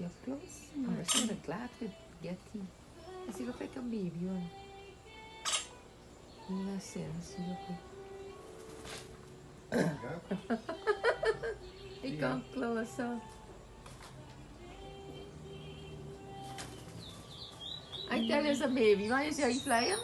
your clothes? I'm so glad to get you. As you look like a baby one. Listen, you look like... You come closer. I tell you, it's a baby. Why is you flying?